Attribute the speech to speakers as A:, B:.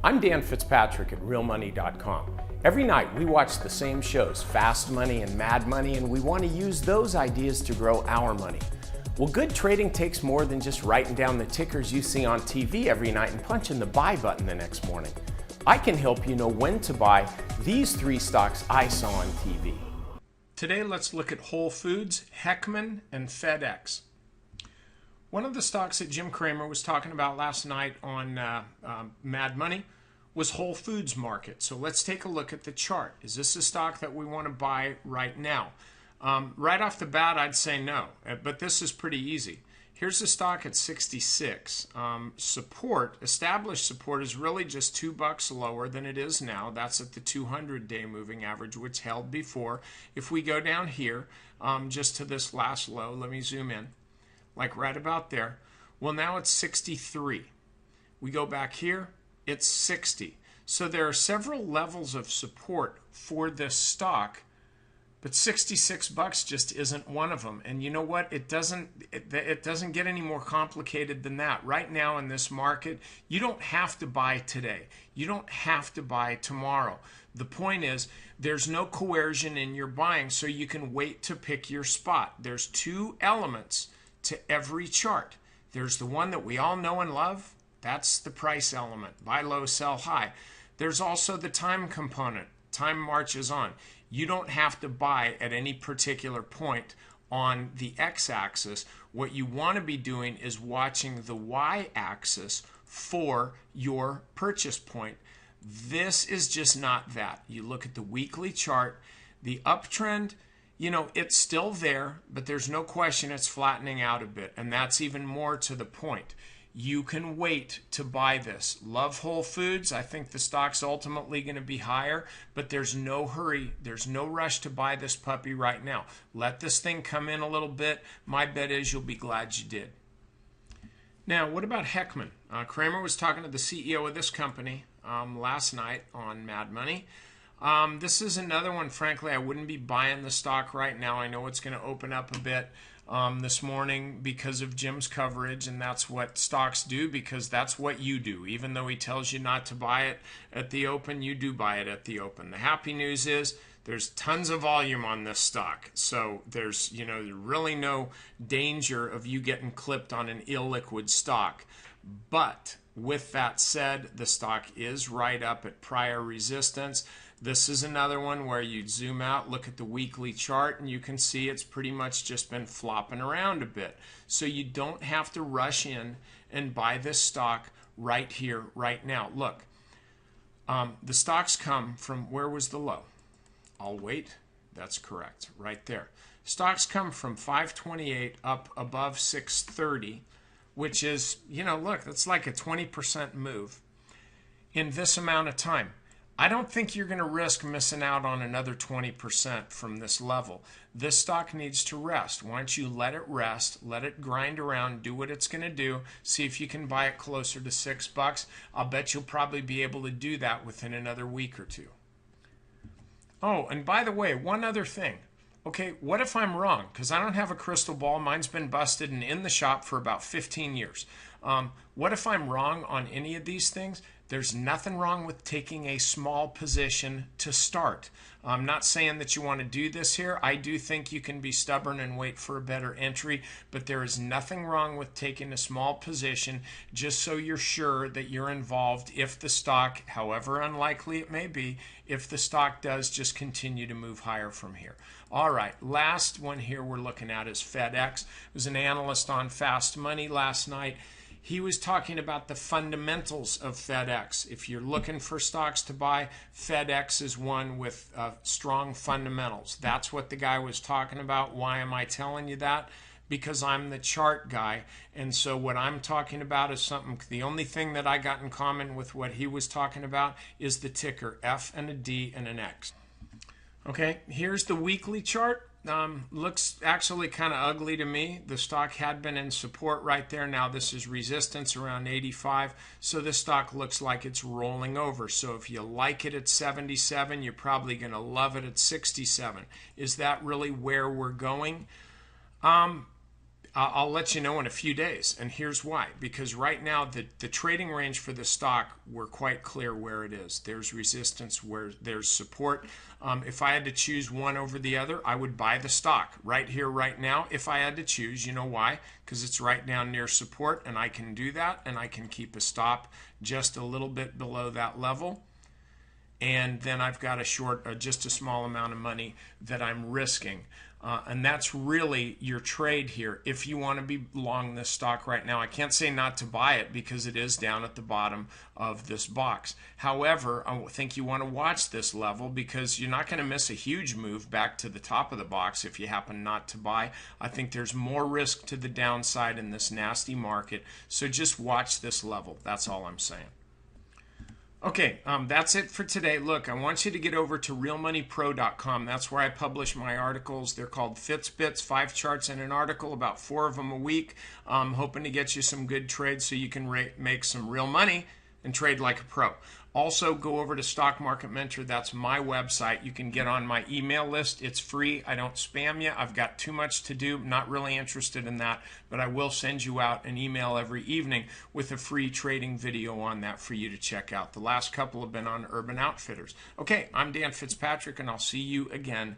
A: I'm Dan Fitzpatrick at realmoney.com. Every night we watch the same shows, Fast Money and Mad Money, and we want to use those ideas to grow our money. Well, good trading takes more than just writing down the tickers you see on TV every night and punching the buy button the next morning. I can help you know when to buy these 3 stocks I saw on TV.
B: Today, let's look at Whole Foods, Heckman, and FedEx. One of the stocks that Jim Kramer was talking about last night on Mad Money was Whole Foods market. So let's take a look at the chart. Is this a stock that we want to buy right now? Right off the bat, I'd say no, but this is pretty easy. Here's the stock at 66. Support, established support, is really just $2 lower than it is now. That's at the 200-day moving average, which held before. If we go down here, just to this last low, let me zoom in, like right about there. Well, now it's 63. We go back here, it's 60. So there are several levels of support for this stock, but $66 just isn't one of them. And you know what? It doesn't get any more complicated than that. Right now in this market, you don't have to buy today. You don't have to buy tomorrow. The point is, there's no coercion in your buying, so you can wait to pick your spot. There's 2 elements to every chart. There's the one that we all know and love. That's the price element. Buy low, sell high. There's also the time component. Time marches on. You don't have to buy at any particular point on the x-axis. What you want to be doing is watching the y-axis for your purchase point. This is just not that. You look at the weekly chart, the uptrend, you know, it's still there, but there's no question it's flattening out a bit, and that's even more to the point. You can wait to buy this. Love Whole Foods. I think the stock's ultimately going to be higher, but there's no hurry. There's no rush to buy this puppy right now. Let this thing come in a little bit. My bet is you'll be glad you did. Now, what about Heckman? Kramer was talking to the CEO of this company last night on Mad Money. This is another one, frankly, I wouldn't be buying the stock right now. I know it's going to open up a bit this morning because of Jim's coverage, and that's what stocks do, because that's what you do. Even though he tells you not to buy it at the open, you do buy it at the open. The happy news is there's tons of volume on this stock, so there's really no danger of you getting clipped on an illiquid stock. But with that said, the stock is right up at prior resistance. This is another one where you zoom out, look at the weekly chart, and you can see it's pretty much just been flopping around a bit. So you don't have to rush in and buy this stock right here, right now. Look, the stocks come from, where was the low? I'll wait. That's correct, right there. Stocks come from 528 up above 630, which is, look, that's like a 20% move in this amount of time. I don't think you're going to risk missing out on another 20% from this level. This stock needs to rest. Why don't you let it rest, let it grind around, do what it's going to do, see if you can buy it closer to $6. I'll bet you'll probably be able to do that within another week or two. Oh, and by the way, one other thing. Okay, what if I'm wrong? Because I don't have a crystal ball. Mine's been busted and in the shop for about 15 years. What if I'm wrong on any of these things? There's nothing wrong with taking a small position to start. I'm not saying that you want to do this here. I do think you can be stubborn and wait for a better entry, but there is nothing wrong with taking a small position just so you're sure that you're involved if the stock, however unlikely it may be, if the stock does just continue to move higher from here. All right, last one here we're looking at is FedEx. There was an analyst on Fast Money last night. He was talking about the fundamentals of FedEx. If you're looking for stocks to buy, FedEx is one with strong fundamentals. That's what the guy was talking about. Why am I telling you that? Because I'm the chart guy. And so what I'm talking about is something, the only thing that I got in common with what he was talking about is the ticker, F and a D and an X. Okay, here's the weekly chart. Looks actually kind of ugly to me. The stock had been in support right there. Now this is resistance around 85. So this stock looks like it's rolling over. So if you like it at 77, you're probably going to love it at 67. Is that really where we're going? I'll let you know in a few days, and here's why. Because right now, the trading range for the stock, we're quite clear where it is. There's resistance, where there's support. If I had to choose one over the other, I would buy the stock right here, right now. If I had to choose, you know why? Because it's right down near support, and I can do that, and I can keep a stop just a little bit below that level. And then I've got a short, just a small amount of money that I'm risking. And that's really your trade here. If you want to be long this stock right now, I can't say not to buy it because it is down at the bottom of this box. However, I think you want to watch this level because you're not going to miss a huge move back to the top of the box if you happen not to buy. I think there's more risk to the downside in this nasty market. So just watch this level. That's all I'm saying. Okay, that's it for today. Look, I want you to get over to realmoneypro.com. That's where I publish my articles. They're called Fitbits, 5 charts in an article, about 4 of them a week. I'm hoping to get you some good trades so you can make some real money and trade like a pro. Also, go over to Stock Market Mentor. That's my website. You can get on my email list. It's free. I don't spam you. I've got too much to do. Not really interested in that, but I will send you out an email every evening with a free trading video on that for you to check out. The last couple have been on Urban Outfitters. Okay, I'm Dan Fitzpatrick, and I'll see you again.